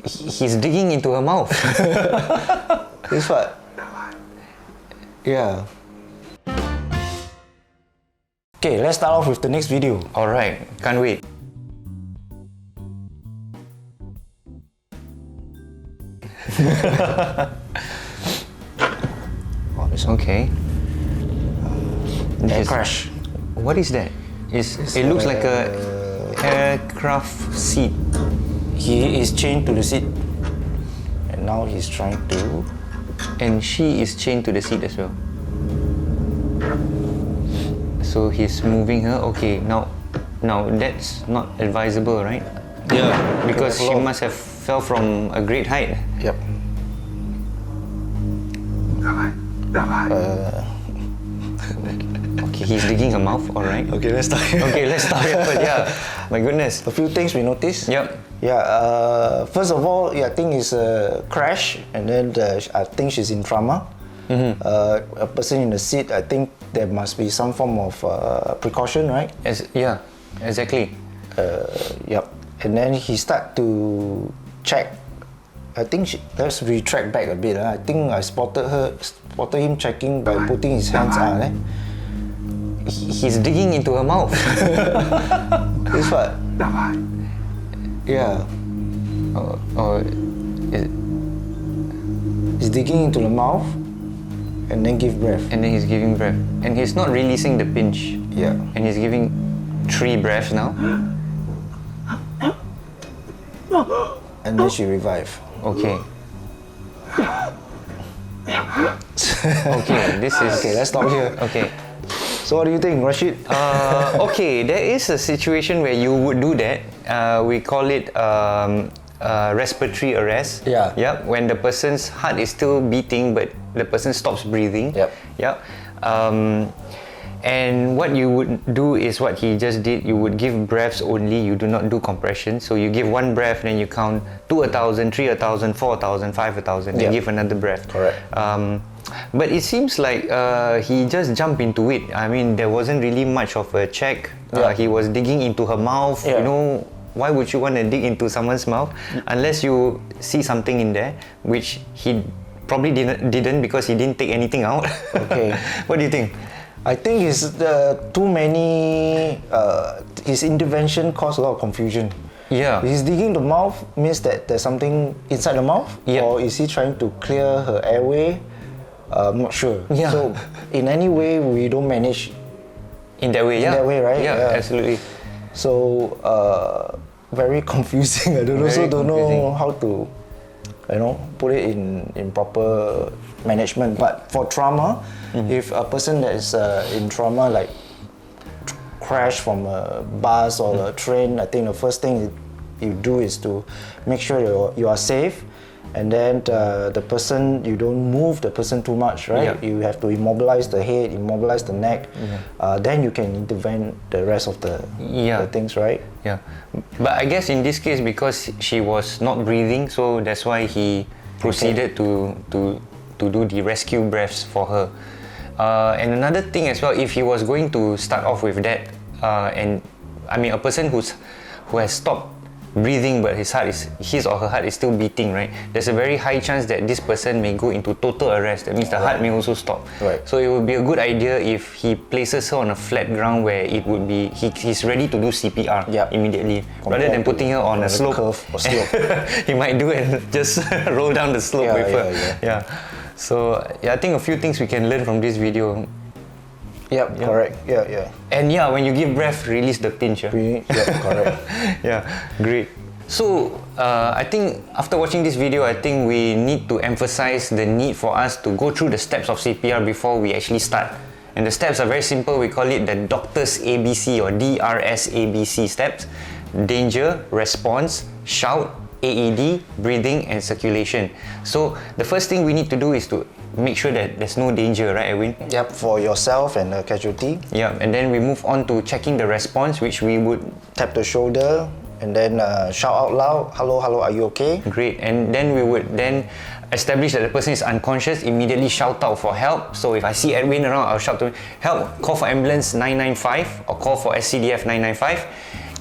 He's digging into her mouth. This what? Yeah. Okay, let's start off with the next video. Alright, can't wait. Oh, this Okay. air This- crash. What is that? It looks like a aircraft seat. He is chained to the seat, and now he's trying to. And she is chained to the seat as well. So he's moving her. Okay, now that's not advisable, right? Yeah. Because she must have fell from a great height. Yep. Okay, he's digging her mouth. All right. Okay, let's start. Okay, let's start here. But yeah, my goodness. A few things we noticed. Yep. Yeah. First of all, I think it's a crash, and then I think she's in trauma. A person in the seat, I think there must be some form of precaution, right? Yeah, exactly. Yep. And then he start to check. I think let's retract back a bit. I think I spotted him checking by putting his hands on. He's digging into her mouth. This what? Yeah. He's digging into the mouth and then give breath. And then he's giving breath. And he's not releasing the pinch. Yeah. And he's giving 3 breaths now. And then she revive. Okay. Okay, this is... Okay, let's stop here. Okay. So what do you think, Rashid? Okay, there is a situation where you would do that. We call it respiratory arrest. Yeah. Yep. When the person's heart is still beating, but the person stops breathing. Yep. Yep. And what you would do is what he just did. You would give breaths only. You do not do compression. So you give 1 breath, then you count to 1,000, 3 1,000, 4 1,000, 5 1,000. Then give another breath. Correct. But it seems like he just jumped into it. I mean, there wasn't really much of a check. He was digging into her mouth. Yeah. You know, why would you want to dig into someone's mouth unless you see something in there, which he probably didn't because he didn't take anything out. Okay. What do you think? I think it's too many. His intervention caused a lot of confusion. Yeah. He's digging the mouth means that there's something inside the mouth, Yeah. or is he trying to clear her airway? I'm not sure. Yeah. So in any way, we don't manage. In that way, yeah. that way, right? Yeah, Yeah. absolutely. So very confusing. I don't know how to, put it in proper management. But for trauma, if a person that is in trauma, like crash from a bus or a train, I think the first thing you do is to make sure you are safe, and then the person, you don't move the person too much, right? Yeah. You have to immobilize the head, immobilize the neck, then you can intervene the rest of the things, right? Yeah, but I guess in this case, because she was not breathing, so that's why he proceeded to do the rescue breaths for her. And another thing as well, if he was going to start off with that, and I mean a person who has stopped breathing but his or her heart is still beating, right? There's a very high chance that this person may go into total arrest. That means the heart may also stop. Right. So it would be a good idea if he places her on a flat ground where it would be he's ready to do CPR immediately, rather than putting her on a slope. Curve or slope. He might do it and just roll down the slope with her. Yeah. So I think a few things we can learn from this video. Yep, correct. Yeah. And when you give breath, release the pinch. Yep, correct. Yeah, great. So I think after watching this video, I think we need to emphasize the need for us to go through the steps of CPR before we actually start. And the steps are very simple. We call it the doctor's ABC or DRS ABC steps: danger, response, shout, AED, breathing, and circulation. So the first thing we need to do is to make sure that there's no danger, right, Edwin? Yep, for yourself and the casualty. Yeah, and then we move on to checking the response, which we would tap the shoulder and then shout out loud, hello, are you okay? Great. And then we would then establish that the person is unconscious, immediately shout out for help. So if I see Edwin around, I'll shout to him, help, call for ambulance 995 or call for SCDF 995.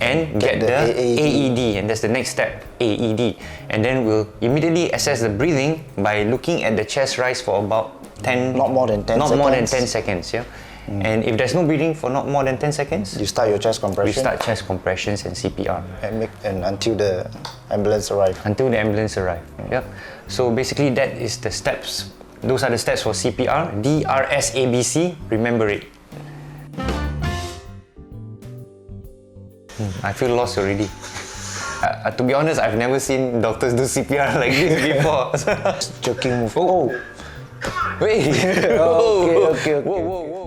and get the AED, and that's the next step, AED. And then we'll immediately assess the breathing by looking at the chest rise for about 10, Not more than 10 not seconds. more than 10 seconds, yeah. And if there's no breathing for not more than 10 seconds, You start your chest compression. we start chest compressions and CPR and until the ambulance arrive. until the ambulance arrive. Yeah. So basically that is the steps. Those are the steps for CPR. DRSABC. Remember it. I feel lost already. To be honest, I've never seen doctors do CPR like this before. Jerking move. Oh. Wait. Okay. Whoa, whoa, whoa.